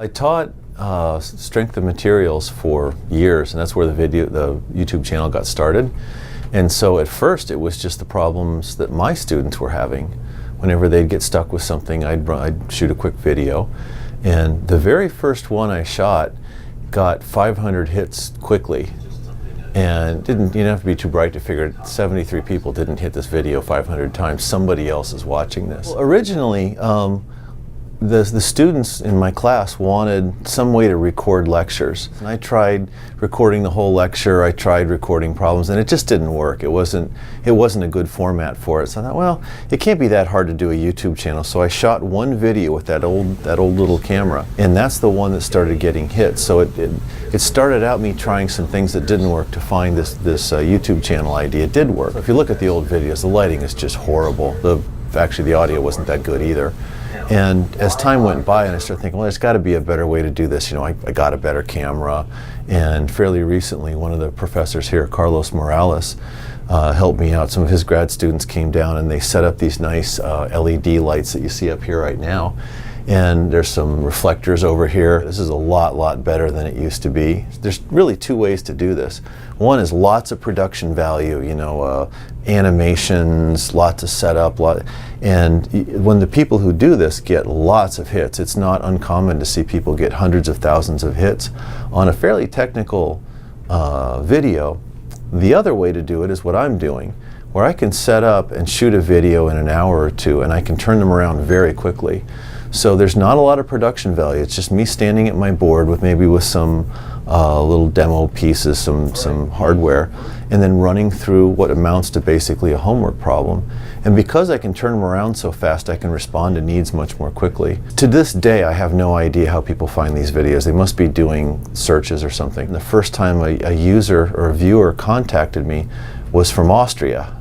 I taught strength of materials for years, and that's where the YouTube channel got started. And so at first it was just the problems that my students were having. Whenever they'd get stuck with something, I'd shoot a quick video. And the very first one I shot got 500 hits quickly. And you didn't have to be too bright to figure it. 73 people didn't hit this video 500 times. Somebody else is watching this. Well, originally, the students in my class wanted some way to record lectures. And I tried recording the whole lecture, I tried recording problems, and it just didn't work. It wasn't a good format for it. So I thought, well, it can't be that hard to do a YouTube channel. So I shot one video with that old little camera, and that's the one that started getting hits. So it started out me trying some things that didn't work to find this YouTube channel idea. It did work. If you look at the old videos, the lighting is just horrible. Actually, the audio wasn't that good either. And as time went by and I started thinking, well, there's got to be a better way to do this. I got a better camera. And fairly recently, one of the professors here, Carlos Morales, helped me out. Some of his grad students came down and they set up these nice LED lights that you see up here right now. And there's some reflectors over here. This is a lot better than it used to be. There's really two ways to do this. One is lots of production value, animations, lots of setup, and when the people who do this get lots of hits, it's not uncommon to see people get hundreds of thousands of hits on a fairly technical video. The other way to do it is what I'm doing, where I can set up and shoot a video in an hour or two, and I can turn them around very quickly. So there's not a lot of production value. It's just me standing at my board with some little demo pieces, some hardware, and then running through what amounts to basically a homework problem. And because I can turn them around so fast, I can respond to needs much more quickly. To this day, I have no idea how people find these videos. They must be doing searches or something. The first time a user or a viewer contacted me was from Austria.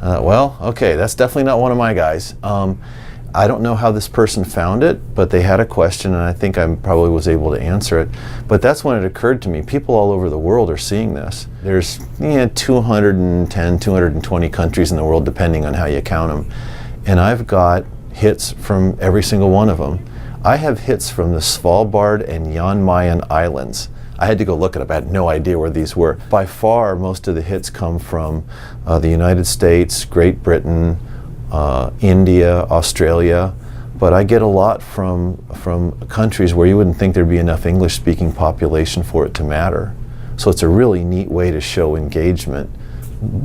Well, okay, that's definitely not one of my guys. I don't know how this person found it, but they had a question and I think I probably was able to answer it. But that's when it occurred to me, people all over the world are seeing this. There's 210, 220 countries in the world, depending on how you count them. And I've got hits from every single one of them. I have hits from the Svalbard and Jan Mayen Islands. I had to go look it up. I had no idea where these were. By far, most of the hits come from the United States, Great Britain, India, Australia, but I get a lot from countries where you wouldn't think there'd be enough English-speaking population for it to matter. So it's a really neat way to show engagement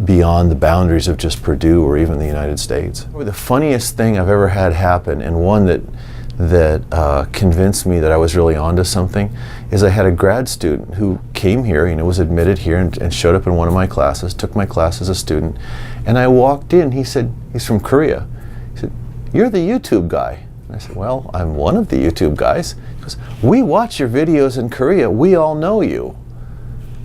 beyond the boundaries of just Purdue or even the United States. The funniest thing I've ever had happen, and one that convinced me that I was really onto something, is I had a grad student who came here, was admitted here and showed up in one of my classes, took my class as a student, and I walked in, he said, he's from Korea. He said, "You're the YouTube guy." And I said, "Well, I'm one of the YouTube guys." He goes, "We watch your videos in Korea, we all know you."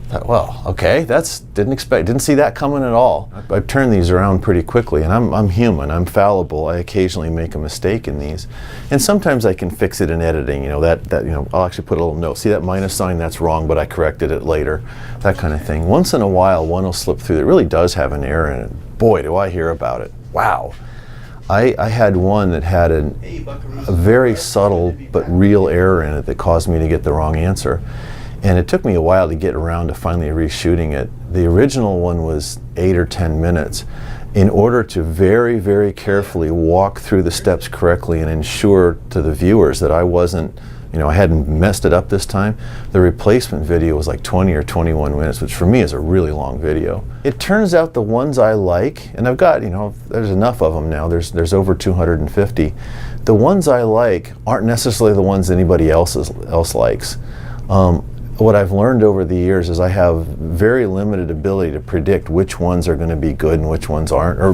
I thought, well, okay, didn't see that coming at all. I've turned these around pretty quickly, and I'm human, I'm fallible. I occasionally make a mistake in these, and sometimes I can fix it in editing. I'll actually put a little note. See that minus sign? That's wrong, but I corrected it later. That kind of thing. Once in a while, one will slip through that really does have an error in it. Boy, do I hear about it! Wow. I had one that had a very subtle but real error in it that caused me to get the wrong answer. And it took me a while to get around to finally reshooting it. The original one was 8 or 10 minutes. In order to very, very carefully walk through the steps correctly and ensure to the viewers that I wasn't, I hadn't messed it up this time, the replacement video was like 20 or 21 minutes, which for me is a really long video. It turns out the ones I like, and I've got, there's enough of them now, there's over 250. The ones I like aren't necessarily the ones anybody else likes. What I've learned over the years is I have very limited ability to predict which ones are going to be good and which ones aren't, or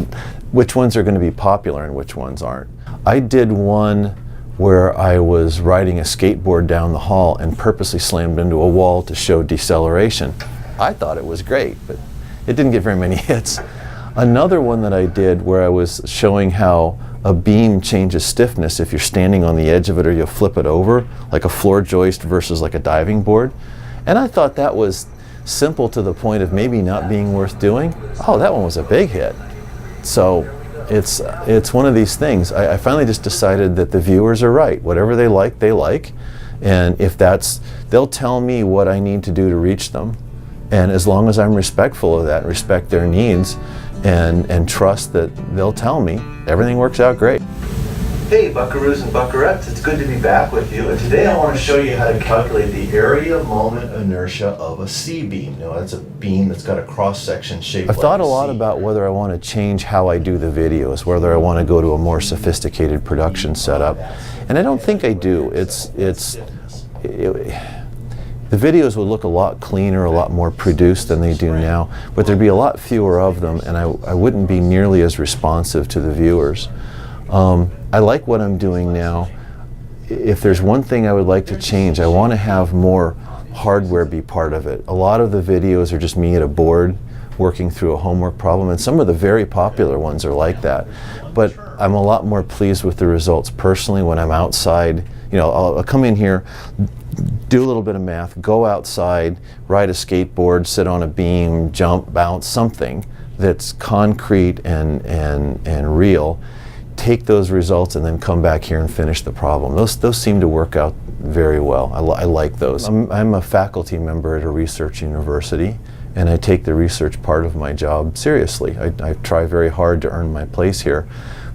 which ones are going to be popular and which ones aren't. I did one where I was riding a skateboard down the hall and purposely slammed into a wall to show deceleration. I thought it was great, but it didn't get very many hits. Another one that I did where I was showing how a beam changes stiffness if you're standing on the edge of it or you flip it over, like a floor joist versus like a diving board. And I thought that was simple to the point of maybe not being worth doing. Oh, that one was a big hit. So it's one of these things. I finally just decided that the viewers are right. Whatever they like, And if that's, they'll tell me what I need to do to reach them. And as long as I'm respectful of that, respect their needs, and trust that they'll tell me, everything works out great. Hey buckaroos and buckarettes, it's good to be back with you, and today I want to show you how to calculate the area moment inertia of a C-beam. Now that's a beam that's got a cross-section shape. I've thought a lot about whether I want to change how I do the videos, whether I want to go to a more sophisticated production setup, and I don't think I do. The videos would look a lot cleaner, a lot more produced than they do now, but there'd be a lot fewer of them, and I wouldn't be nearly as responsive to the viewers. I like what I'm doing now. If there's one thing I would like to change, I want to have more hardware be part of it. A lot of the videos are just me at a board working through a homework problem, and some of the very popular ones are like that. But I'm a lot more pleased with the results personally when I'm outside. You know, I'll come in here, do a little bit of math, go outside, ride a skateboard, sit on a beam, jump, bounce, something that's concrete and real. Take those results and then come back here and finish the problem. Those seem to work out very well. I like those. I'm a faculty member at a research university, and I take the research part of my job seriously. I try very hard to earn my place here.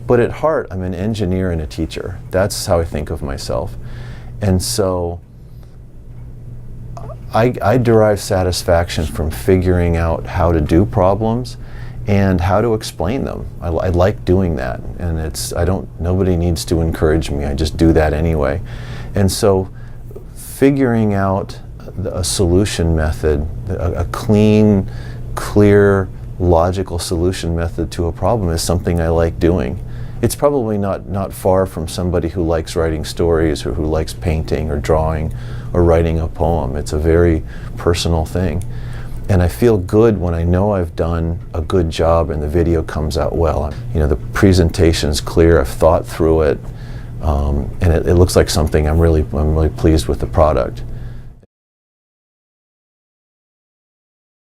But at heart, I'm an engineer and a teacher. That's how I think of myself. And so I derive satisfaction from figuring out how to do problems and how to explain them. I like doing that, and nobody needs to encourage me. I just do that anyway. And so figuring out a solution method, a clean, clear, logical solution method to a problem is something I like doing. It's probably not far from somebody who likes writing stories or who likes painting or drawing or writing a poem. It's a very personal thing. And I feel good when I know I've done a good job and the video comes out well. You know, the presentation's clear, I've thought through it, and it looks like something I'm really pleased with the product.